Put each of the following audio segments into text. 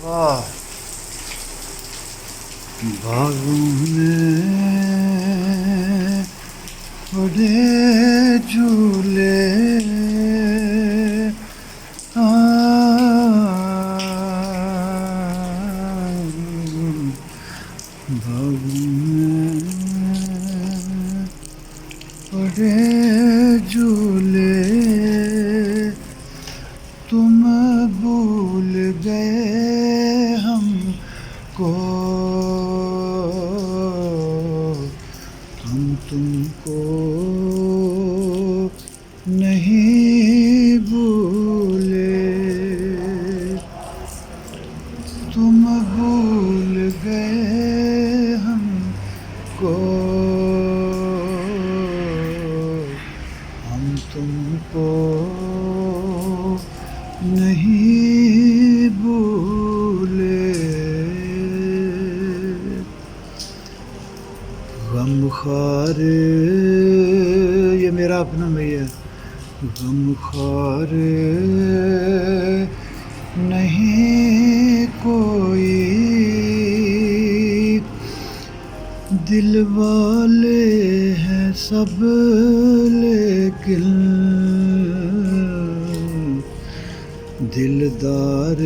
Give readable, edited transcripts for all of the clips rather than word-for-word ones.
वाह। बागों में बड़े झूले बागों में बड़े झूले तुम भूल गए हमको, हम तुमको नहीं भूले। तुम भूल गए हमको, हम तुमको नहीं भूले। गमख्वार, ये मेरा अपना भैया। गमख्वार नहीं कोई, दिल वाले हैं सब लेकिन दिलदार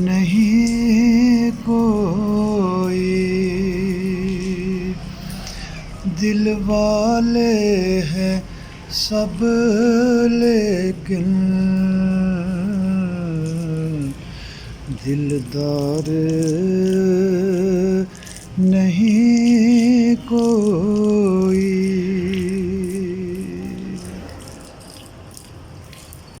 नहीं कोई। दिल वाले हैं सब लेकिन दिलदार नहीं कोई।